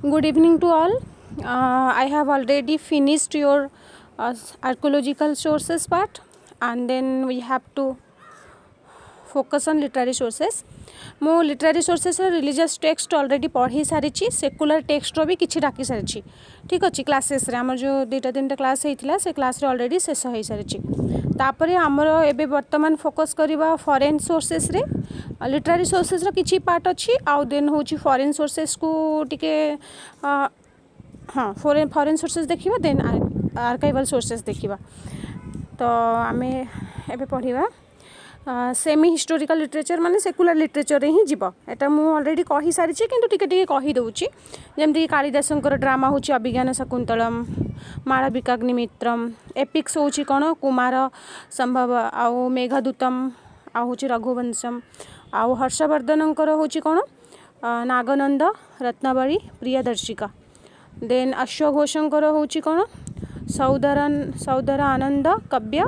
Good evening to all. I have already finished your archaeological sources part, and then we have to focus on literary sources. मो लिटरारी sources religious text already पढ़ी सारी secular text भी किसी डाकी सारी ठीक अच्छे classes आम जो दुईटा तीन क्लास होता से क्लास ऑलरेडी शेष हो सारी तापर आमर एबे वर्तमान फोकस करवा फॉरेन सोर्सेस रे लिटरारी सोर्सेस रो किछि पार्ट अच्छी आउ देन होची फॉरेन सोर्सेस को टिके हाँ फॉरेन सोर्सेस देखिबा देन आर्काइवल सोर्सेस देखिबा तो आमे एबे पढ़िबा सेमी हिस्टोरिकल लिटरेचर माने सेकुलर लिटरेचर ही जीव एटा मु ऑलरेडी कहि सारी किंतु टिके टिके कहि दउची जेमति कालिदासंकर ड्रामा होची अभिज्ञान शकुंतलम माळविकाग्निमित्रम एपिक्स होची कोन कुमार संभव आउ मेघदूतम आउ होची रघुवंशम आउ हर्षवर्धनंकर होची कोन नागनंद रत्नावली प्रियदर्शिका देन अश्वघोषंकर होची कोन सौदर आनंद काव्य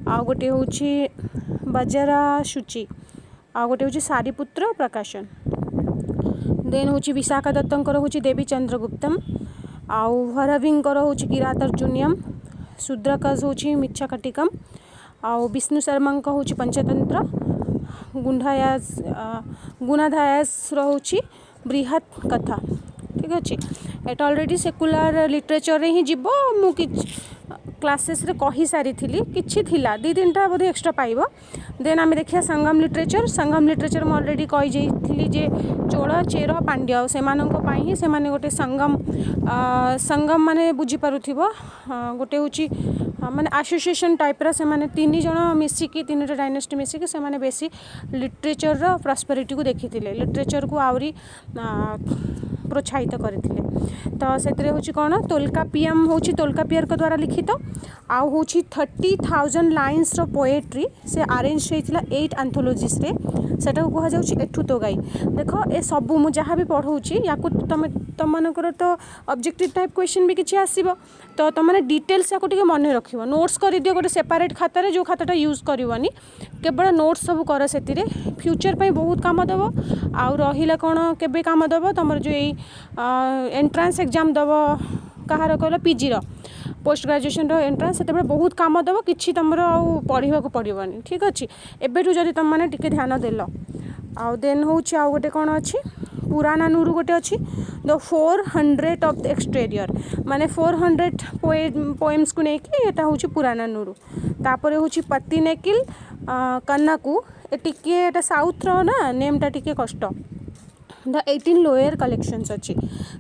आउ गोटे होची बजरा शुचि आउ गोटे होची सारिपुत्र प्रकाशन देन होची विशाखा दत्तंकर होची देवी चंद्रगुप्तम आउ भरविंकर होची किरातार्जुनियम शूद्रकज होची मिच्छाकटिकम आउ विष्णु शर्मांक होची पंचतंत्र गुणाधायास होची बृहत कथा ठीक अच्छे एटा ऑलरेडी सेकुलर लिटरेचर ही जीव मु क्लासेस रे कही सारी किछि थिला दी तीनटा बोधे एक्स्ट्रा पाइब देन आम देखिया संगम लिटरेचर मैं ऑलरेडी कही जाइली जे चोल चेर पांड्य से ही से गोटे संगम माने बुझी पारुथिबो गोटे होची माने एसोसिएशन टाइप से माने तीन जण मिसिकी तीन डायनेस्टी मिसिकी से माने बेसी लिटरेचर रो प्रॉस्पेरिटी को देखिथिले लिटरेचर को आवरी प्रोत्साहित करथिले तो से होची कोन तोल्कापियम होची तोल्कापियर को द्वारा लिखित आउ होची 30,000 लाइन्स रो पोएट्री से अरेंज होइतिला 8 एंथोलॉजीज रे सेटा को कहा जाउची एठु तो गाई देखो ए सब मु जहाँ भी पढ़ौची याकु तुम मानकर तो ऑब्जेक्टिव टाइप क्वेश्चन भी किछि आसीबो तो तुम माने डिटेल्स याकु टिके मन रखिबो नोट्स कर दियो गोटे सेपरेट खाता रे जो खाताटा यूज करबनी केवल नोट्स सब कर सेतिरे फ्यूचर पई बहुत काम दबो आउ रहिला कोन केबे काम दबो तमर जो एई एंट्रेंस एग्जाम दबो कहार कहला पीजी रो पोस्ट ग्रेजुएशन रो एंट्रेंस सेते बहुत काम दबो किछि तमरो आउ पढ़िबा को पड़िबनी ठीक अछि एबेठु जदि तुम माने टिके ध्यान देलो आउ देन होछि आउ गोटे कोन अछि पुराना नूरू गोटे अच्छी द 400 ऑफ द एक्सटेरियर माने 400 पोएम्स को लेकिन एटा होची पुराना नूरू तापर होची पत्ती नेकिल कन्नाकू ए टिके एटा साउथ रो ना नेम टा टिके कष्ट द 18 लोअर कलेक्शंस अच्छी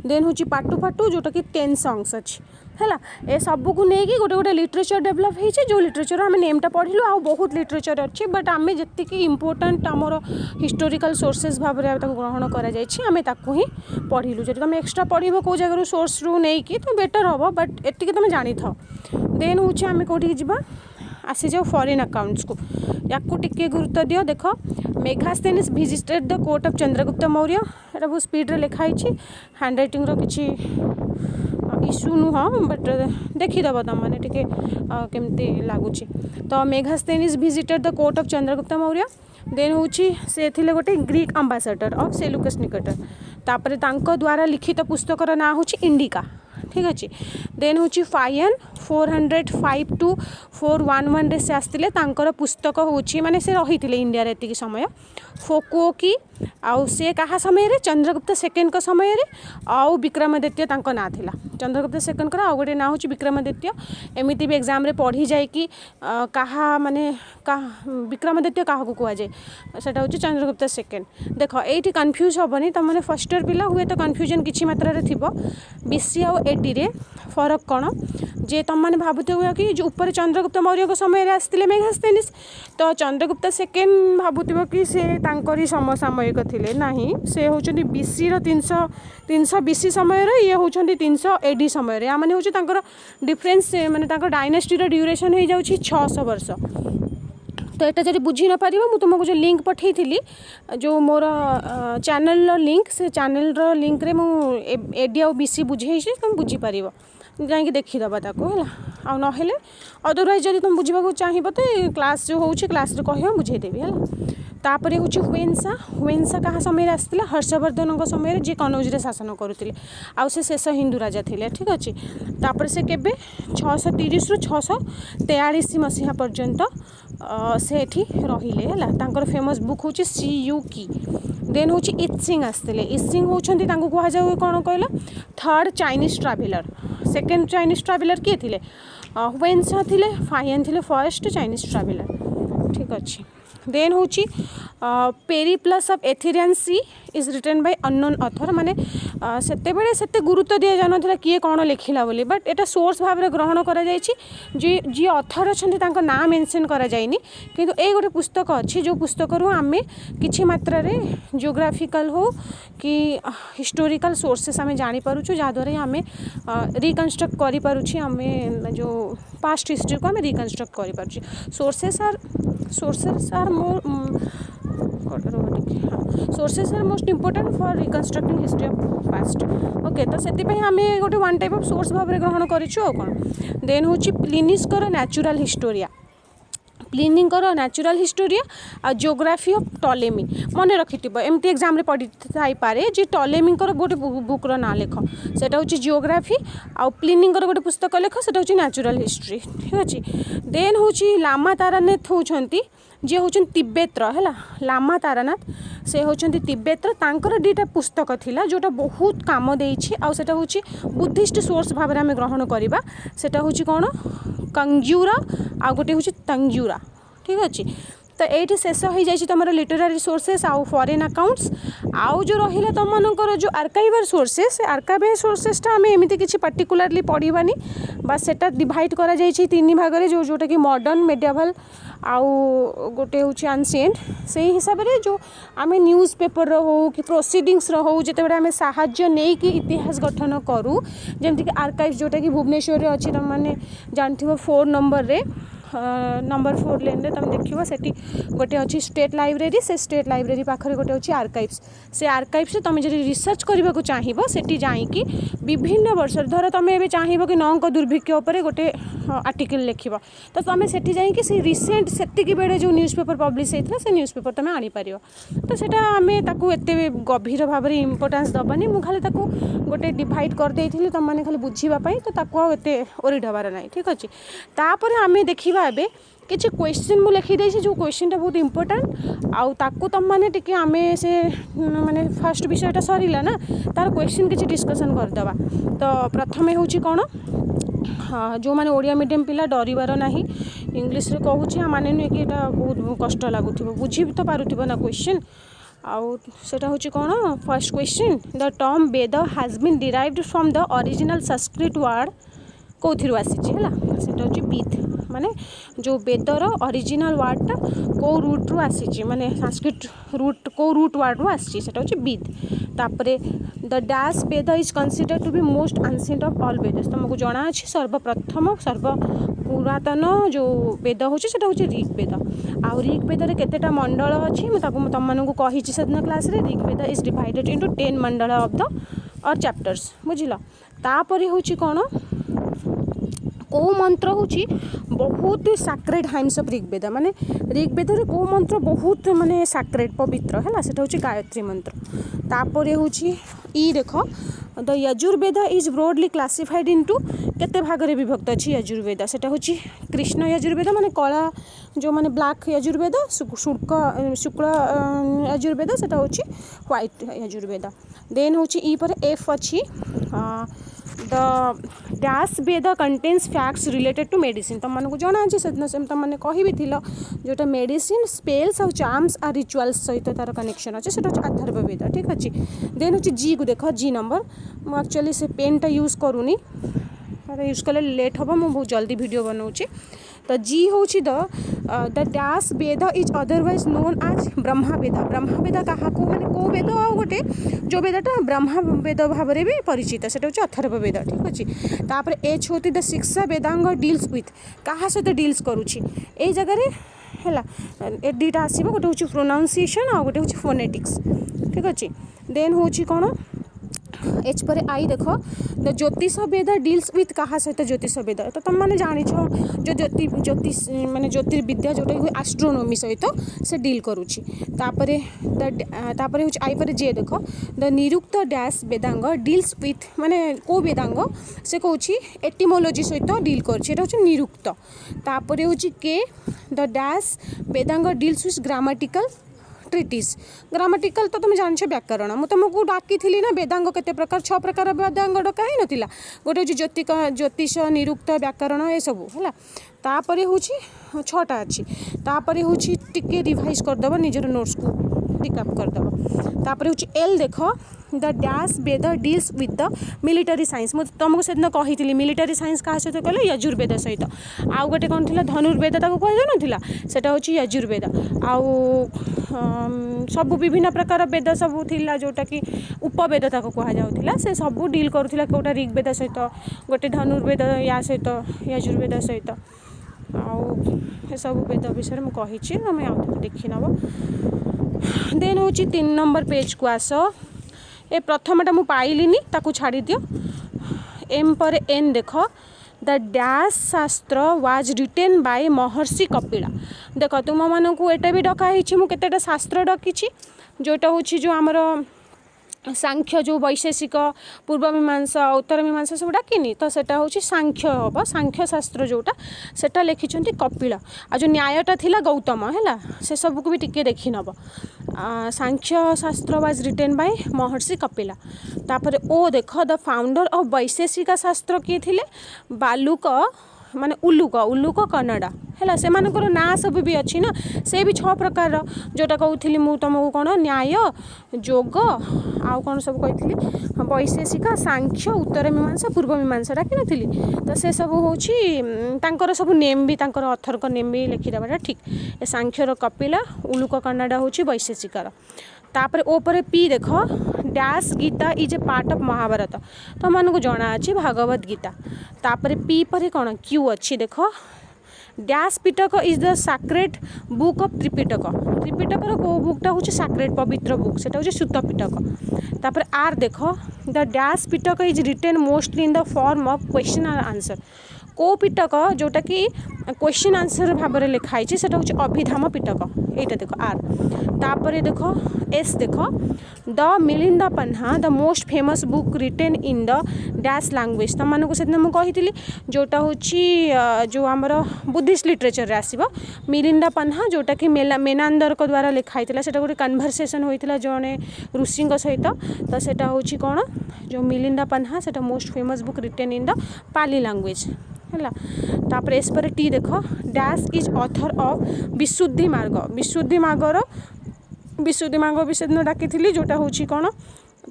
देन होची पाटू पाटू जोटा कि 10 सॉन्ग्स अच्छी है ए सब को लेकिन गोटे गोटे लिटरेचर डेभलप होती जो लिटरेचर आम नेमटा पढ़लु आ बहुत लिटरेचर अच्छी बट आम जी इंपोर्टाट आमर हिस्टोरिकल सोर्सेस भाव में ग्रहण कर ही पढ़लु जब तुम एक्सट्रा पढ़ कौ जगह सोर्स रु नहीं कि तो बेटर हम बट एति तुम जानी था देन हूँ आम कौटी जावा आसी जाओ फॉरेन अकाउंट्स को या टिके गुरुत्व दियो देख Megasthenes visited the court of Chandragupta Maurya एटा बहुत स्पीड रे लिखाई हैंड रईटिंग किसी इश्यू नुह बट देखीदेव तुम मैंने टे केमती लगुच तो Megasthenes visited the court of Chandragupta Maurya then हूँ से थिले गोटे Greek ambassador of Seleucus Nicator तापर तांको द्वारा लिखित पुस्तकर ना हूँ इंडिका ठीक अच्छे देन हूँ फायन 405 to 411 रे से आसते पुस्तक हूँ माने से रही इंडिया रे एतिक समय फोकुओकी आउ से कहा समय रे चंद्रगुप्त सेकेंड को समय रे आउ विक्रमादित्य तांको ना थिला चंद्रगुप्त सेकेंड को आउ गोटे ना हूँ विक्रमादित्य एमती भी एग्जाम रे पढ़ी जाए कि कहा माने विक्रमादित्य क्या कह जाए सेटा हूँ चंद्रगुप्त सेकेंड देख ये कन्फ्यूज हेनी तुम मैंने फर्स्ट इयर पिला हुए तो कन्फ्यूजन किसी मात्रा थी बीसी आउ एडी रे फरक कौन जे तुम मैंने भावुव कि जो ऊपर चंद्रगुप्त मौर्य समय आसते मेघास्थेनिस तो चंद्रगुप्त सेकेंड भावुव कि से तांकरी समसामयिक थिले नाही से होचंदी बीसी रो 300 बीसी समय रे ये होचंदी 300 एडी समय रे माने होची तांकर डिफरेंस माने तांकर डायनेस्टी रो ड्यूरेशन हो जाउची 600 वर्ष तो यहाँ जब बुझी न पार मुझे तुमको जो लिंक पठई थी जो मोर चैनल लिंक से चैनल लिंक रे मुझे एडी आ बीसी बुझे तुम बुझीपार जाकि देखीदबा है आ ना अदरवाइज जब तुम बुझा चाहिए तो क्लास जो हो क्लास कह बुझेदेवी है तापर हूँ हुएन्सा हुएन्सा क्या समय आसला हर्षवर्धन समय जी कनौज रे शासन करुले आउ से शेष हिंदू राजा थे ठीक अच्छे तापर से केबे 630 रु 643 मसीहा पर्यंत से रहिले है फेमस बुक हूँ सी यू की देन हूँ इत्सिंग आसते इत्सिंग होती कहुए कौन कहला थर्ड चाइनीज ट्राभेलर सेकेंड चाइनीज ट्राभेलर किए थे हुएन्सा थे फाहियान थे फर्स्ट चाइनीज ट्राभेलर ठीक अच्छे देन हूँ Periplus of Erythraean sea is written by unknown author माने सेतेबेले सेते गुरुत्व दिया जान था किए कौन लिखिला बोली बट एटा सोर्स भाव में ग्रहण करा जायछि जी ऑथर अच्छा तांको नाम मेंशन करा जायनि किंतु ए गोटे पुस्तक अच्छी जो पुस्तक आमे किछि मात्रा रे जियोग्राफिकल हो कि हिस्टोरिकल सोर्सेस आमे जानि पारुछु जहाँद्वारा आमे रिकन्स्ट्रक्ट करि पारुछि आमे जो पास्ट हिस्ट्री को आमे रिकन्स्ट्रक्ट करि पारुछि sources are more sources are most important for reconstructing history of past okay तो से आम गोटे वन टाइप ऑफ सोर्स भाव में ग्रहण करूँ कौन देन हूँ प्लिनीस्कर नेचुरल हिस्टोरिया प्लिनीकर नेचुरल हिस्टोरिया आ जियोग्राफी ऑफ टॉलेमी मन रखि एमती एग्जाम पढ़ी थाईपे जी टॉलेमीकर गोटे बुक्र ना लेख सेटा हूँ जियोग्राफी आउ प्लिनीकर गोटे पुस्तक लेख सेटा हूँ नेचुरल हिस्ट्री ठीक अच्छे देन हूँ लामा तारानाथ होती जी हूँ तिब्बतर है लामा तारानाथ से होती तिब्बतर तांकर दुईटा पुस्तक थिला जोटा बहुत काम देछि आउ सेटा हूँ बुद्धिस्ट सोर्स भाव में आम ग्रहण करवा सेटा हूँ कौन कंग्यूरा आ गोटे हूँ तंग्यूरा ठीक अच्छे तो ये शेष हो जाए तुम लिटरेरी सोर्सेस आउ फॉरेन अकाउंट्स आउ जो रहा तुम मनकर जो आर्काइवल सोर्सेस आर्काइवल सोर्सेसटा आम एमती किसी पर्टिकुलारली पढ़ानी बस सेटा डिवाइड करा जाइछि तीन भाग में जोटा कि मॉडर्न मेडिएवल आउ गोटे हूँ एंशिएंट से हिसाब से जो आम न्यूज पेपर हो कि प्रोसीडिंग्स हो जिते आम साहाय्य नहीं कि इतिहास गठन करूँ जमीक आर्काइव जोटा कि भुवनेश्वर में अच्छी तुम मैंने जानथिबो 4 नंबर रे नंबर 4 लेन रे तुम देखिबो सेठी गोटे अच्छी स्टेट लाइब्रेरी से स्टेट लाइब्रेरी पाखरे गोटे अच्छी आर्काइव्स से आर्काइव्स से तुम जब रिसर्च करने को चाहिए सेठी जाइकी विभिन्न वर्ष धर तुम ए चाहिए कि नौक दुर्भिक्ष उपर गोटे आर्टिकल लिख तो तुम सेठी जाइकी से रिसेंट सेतिकी बेले जो न्यूज़ पेपर पब्लिश होता से न्यूज़ पेपर तुम आनीपर तो सेटा आम ताकू एत गभीर भाव में इम्पोर्टान्स दबानी मु खाली ताकू गोटे डिवाइड कर देइथिली तुम माने खाली बुझीबाई तो ताकू एते ओरिड हबार नहीं ठीक अच्छे तापर आम देखा एबे किसी क्वेश्चन मु लिखी देछि जो क्वेश्चनटा बहुत इंपोर्टेंट आउ ताकू तुम माने टिके आमे से माने फर्स्ट विषयटा सरीला ना तार क्वेश्चन किसी डिस्कशन करदबा तो प्रथमे होछि कोन हाँ जो मैंने ओडिया मीडियम पिला डरबार ना इंग्लीश रे कहूँ माने नुहे कि एटा बहुत कष्ट लगुथ बुझी तो पारुथिबो ना क्वेश्चन आउ सेटा होछि कोन first question the term Veda has been derived from the original Sanskrit word कौथिरु आसीछि हला सेटा होछि बीथ माने जो वेदर ओरिजिनल वर्डटा को रूट रु आसीछि माने संस्कृत रूट को रूट वर्ड रु आसीछि सेटा होछि बीथ तापरे the dash Veda is considered to be most ancient of all Vedas तुमको जना अछि सर्वप्रथम सर्व पुरातन जो वेद होछि सेटा होछि ऋग्वेद आ ऋग्वेद रे केतेटा मंडल अछि म ताको तुम मानकु कहिछि सेदिन क्लास रे Rigveda is divided into 10 mandal of the और चैप्टर्स बुझिला तापरे होछि कोन को मंत्र हूँ बहुत सैक्रेड हाइम्स ऑफ ऋग्वेद माने ऋग्वेद रे को मंत्र बहुत माने सैक्रेड पवित्र है सेटा हूँ गायत्री मंत्र तापर हूँ ई देख the Yajurveda is broadly classified into केते भाग रे विभक्त अछि यजुर्वेद सेटा हूँ कृष्ण यजुर्वेद माने कला जो माने ब्लैक यजुर्वेद शुक्ल यजुर्वेद सेटा हूँ व्हाइट यजुर्वेद देन हूँ ई पर एफ अच्छी the dash Veda contains facts related to medicine तुम मानक जना अच्छे से तुम मैंने कह भी जोटा मेडिसिन स्पेल्स और चार्म्स और रिचुअल्स सहित तार कनेक्शन अच्छे से अथर्ववेद ठीक अच्छे देन हूँ जी को देख जी नंबर मुझे एक्चुअली से पेनटा यूज करूनी यूज कले लेट हम मुझे बहुत जल्दी वीडियो बनाऊँगी तो जी हूँ the dash Veda is otherwise known as Brahmaveda क्या मैंने को वेद आ गोटे जो वेदटा ब्रह्म वेद भाव में भी परिचित से अथर्ववेद ठीक अच्छे तापर एच होती द शिक्षा वेदांग डील्स विथ क्या सहित डील्स करुच्ची ये जगह है दुईटा आसो गोटे हूँ प्रोनाउंसिएशन आ गोटे हूँ फोनेटिक्स ठीक अच्छे देन हूँ कौन एच पर आई देख द ज्योतिष वेद डील्स विथ क्या सहित ज्योतिष वेद तो तुम मैंने जान जो ज्योतिष माने ज्योतिर्विद्या जोटा कि एस्ट्रोनोमी सहित से डील करुच्ची आई पर जे देख the Nirukta dash Vedang deals with माने को वेदांग से कौन एटिमोलोजी सहित डील कर निरुक्त तापर हूँ के the dash Vedang deals with grammatical ट्रिटिस grammatical तो तुम जान व्याकरण मुझे तुमको डाकी थी ना वेदांग केते प्रकार 6 प्रकार वेदांग डका ही नाला गोटे हूँ ज्योतिष निरुक्त व्याकरण ये सब है तापर हूँ 6टा अच्छी तापर हूँ टिके रिवाइज करदेव निजर नोट्स को रिकाप करदेव तापर हूँ एल देख the dash Veda deals with the military science मुझे तुमको से दिन कही मिलिटरी साइंस क्या सहित कहले यजुर्वेद सहित आउ गोटे कौन थी धनुर्वेद ताको कहना सेटा हूँ यजुर्वेद आउ सब विभिन्न प्रकार वेद सब थिला जोटा कि उपवेद ताको कहुला से सब डील करूला कोटा ऋग्वेद सहित गोटे धनुर्वेद या सहित यजुर्वेद सहित आउ सब वेद विषय में कही आम आउ देखी नब देन हूँ 3 नंबर पेज को आस ए प्रथमटा मु पाइलिनी ताकू छाड़ी दियो एम पर एन देख द डैश शास्त्र वाज रिटेन बाय महर्षि कपिला देख तुम मानक एटा भी डकाई मुझे शास्त्र डकी जोटा हूँ जो आमर सांख्य जो वैशेषिक पूर्व मीमांसा उत्तर मीमांसा सब डाकिनी तो सेटा हूँ सांख्य हम सांख्य शास्त्र जोटा सेटा लिखिं कपिला आ जो न्यायटा थिला गौतम है से सबको भी टिके देखी नब सांख्य शास्त्र वाज रिटेन बाय महर्षि कपिला तापर ओ देख द फाउंडर ऑफ वैशेषिक शास्त्र किए थिले बालुक माने उल्लुक कन्नड़ा है से ना सब भी अच्छी ना से भी 6 प्रकार जोटा कहूली मु तुमको कौन न्याय जोग आउ कौन सब कही वैशेषिक सांख्य उत्तर मीमांसा पूर्व मीमांसा डाक नी तो से सब हूँ सब नेम भी अथर का नेम भी लिखिदेवाटा ठीक सांख्यर कपिला उल्लुक कन्नड़ा हूँ वैशेषिकार तापर ओपर पी देख dash Gita is a part of Mahabharata तो मानक जना अच्छी भागवत गीता तापर पी पर कौन क्यू अच्छी देख dash Pitaka is the sacred book of Tripitaka त्रिपिटकर को बुकटा हूँ साक्रेट पवित्र बुक से हूँ सूत पिटक तापर आर देख the dash Pitaka is written mostly in the form of question and answer को पिटक जोटा कि क्वेश्चन आंसर भाव में लिखाई से हूँ अभिधाम पिटक यहाँ देख आर तापर देख एस देख the Milinda Panha the most famous book written in the dash language तुम मानक से कही जोटा हूँ जो आमर बुद्धिस्ट लिटरेचर आसो मिलिंदा पन्हा जोटा कि मेनांदर को द्वारा लिखाई से गोटे कन्भरसेसन होता जड़े ऋषि सहित तो सेटा हूँ कौन जो मिलिंदा पन्हा से most famous book written in the Pali language है तापर एस पर टी देख डैश इज ऑथर ऑफ विशुद्धि मार्गर विशेष दिन डाकी जोटा हूँ कौन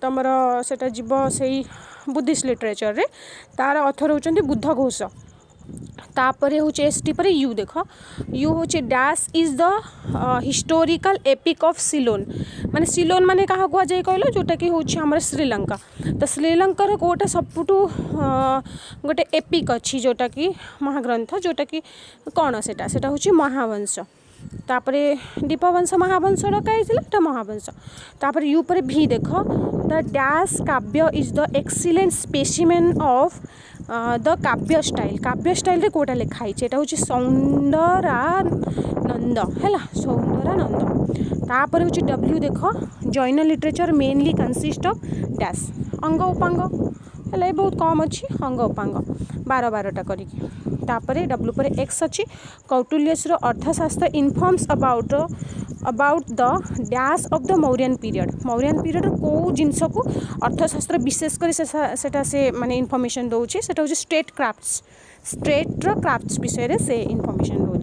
तुम सेटा जीव से बुद्धिस्ट लिटरेचर रे तार ऑथर होचंती बुद्ध घोष तापर हूँ एस टी पर यू देख यू हूँ dash is the historical epic of Ceylon माने सिलोन माने क्या कहुए कहल जोटा कि हूँ आम श्रीलंका तो श्रीलंकार कोटा सबुठू गोटे एपिक अच्छी जोटा कि महाग्रंथ जोटा कि कौन सेटा हूँ महावंश तापरे दीपवंश महावंश डकाई महावंश तापर यू पर भी देख द डैश काव्य is the excellent specimen of the काव्य स्टाइल रे कोटा लिखाई है हूँ सौंदरानंद है सौंदरानंद तापर हूँ डब्ल्यू देख Jain literature mainly consist of dash अंग उपांग है बहुत कम अच्छी अंग उपांग 12 करके तापर डब्ल्यू पर एक्स अच्छी कौटिल्यस अर्थशास्त्र informs about the dash of the Mauryan period को जिनस को अर्थशास्त्र विशेषकर से माने इनफॉर्मेशन दौर से हूँ स्टेट क्राफ्ट्स विषय से इनफॉर्मेशन दौर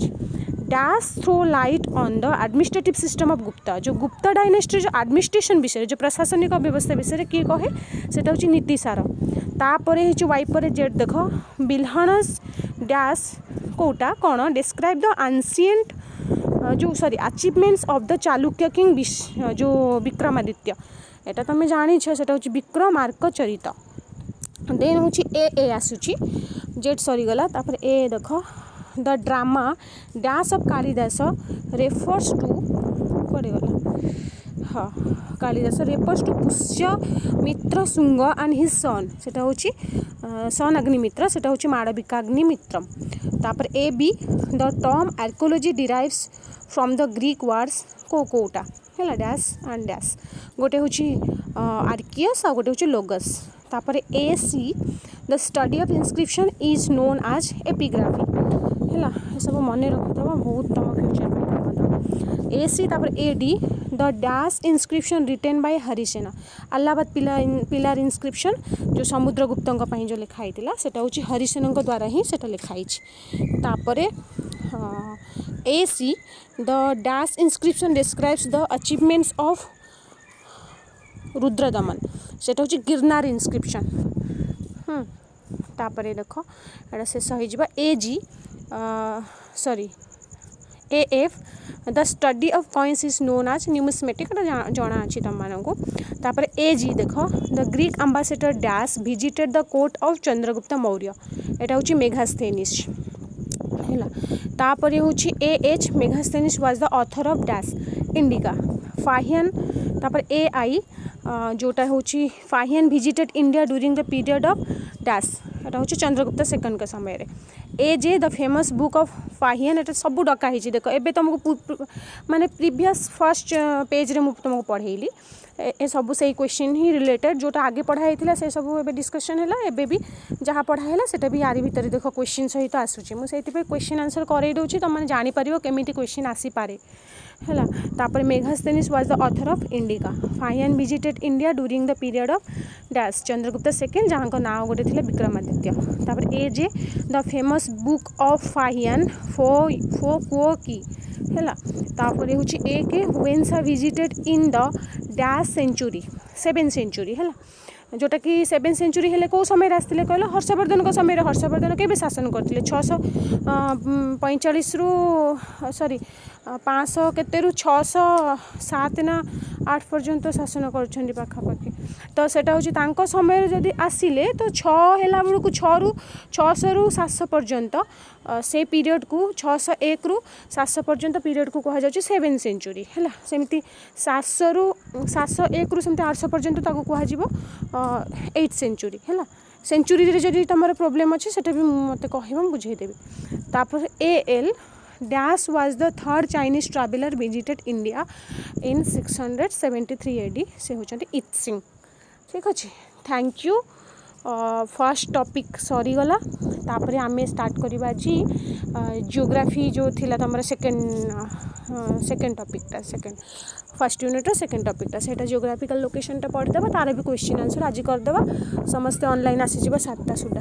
dash throw light on the administrative system of Gupta जो गुप्ता डायनेस्टी जो एडमिनिस्ट्रेशन विषय जो प्रशासनिक व्यवस्था विषय किए कहे से हूँ नीतिसार तापर वाई पर जेड देख बिल्हणस डैश कोटा कौन डिस्क्राइब द एंशिएंट जो sorry achievements of the Chalukya king जो विक्रमादित्य एटा तुम जानी से हूँ विक्रमार्क चरित देन हूँ ए आसूची जेड सरीगला तापर ए देख the drama dash of Kalidasa refers to कड़े गला हाँ Kalidasa refers to Pushyamitra Shunga and his son सेटा होची सन अग्निमित्र सेटा होची माळविका अग्निमित्रम तापर A B the term archaeology derives from the Greek words कोटा है डैश एंड डैश गोटे होची आर्कियस आ गोटे होची लोगस तापर A C the study of inscription is known as epigraphy है ये सब मन रखिदेव बहुत तुम फ्यूचर ए सी तापर A D the dash inscription written by Harisena Allahabad pillar inscription जो समुद्रगुप्त जो लिखाई सेटा हूँ हरिसेन द्वारा ही सेटा लिखाई तापरे A C the dash inscription describes the achievements of Rudradaman सेटा हूँ गिरनार इनस्क्रिप्शन तापरे देख एटा शेष हो A G sorry A F the study of coins is known as numismatic जना अच्छी तुम मानक तापर ए जी देख the Greek ambassador dash visited the court of Chandragupta Maurya एटा हूँ मेघास्थेनिस है तापर हूँ A H Megasthenes was the author of dash Indica फाहियन तापर ए आई जोटा हूँ Fahien visited India during the period of dash एटा हूँ चंद्रगुप्त सेकंड के समय A J the famous book of Fahien एटा सब डकाई देख एबे तुमको माने प्रीवियस फर्स्ट पेज रे तुमको पढ़ेली ए सब से क्वेश्चन ही रिलेटेड जोटा आगे पढ़ाई से सब एबे डिस्कशन है एबे भी जहाँ पढ़ाई सेटा भी यारी भितर देख क्वेश्चन सहित आसूची मुझे क्वेश्चन आंसर करई दूची तुम मैंने जापर केमी क्वेश्चन आसीपे है तापर Megasthenes was the author of Indica Fahien visited India during the period of dash Chandragupta second जहाँ नाँ गोटे थे विक्रमादित्य तापर A J the famous book of Fahien Fo Kuo Ki है तापर हूँ ए के वेन्स visited in the dash century 7th century है जोटा कि 7th सेंचुरी हेले कौ समय आसते कहल हर्षवर्धन को समय हर्षवर्धन के शासन करते 645 रु सॉरी 500 केते 607 ना 8 पर्यंत शासन कर पाखापाखि तो सेटा हूँ समय जदि आसिले तो 6 बेलू 6 रु 600 रु 700 पर्यंत से पीरियड को 601 रु 700 पर्यंत पीरियड को कह जाए 7th सेंचुरी है सेमती 700 रु 701 रु सेमती 800 पर्यंत कह 8th सेंचुरी है सेंचुरी रे जदि तुम प्रोब्लेम अच्छे से भी मत कह बुझेदेवी तापर A L dash was the third Chinese traveller visited India in 673 AD से होचंती इत्सिंग ठीक अच्छे थैंक यू फर्स्ट टॉपिक सरीगला तापर आम स्टार्ट करवा आज जियोग्राफी जो थिला तुम सेकेंड टॉपिकटा सेकेंड फर्स्ट यूनिट सेकेंड टॉपिकटा सेटा जियोग्राफिकल लोकेशनटा पढ़ीदेव तार भी क्वेश्चन आंसर आज करदेवा समस्ते ऑनलाइन आसीज 7टा सुधा।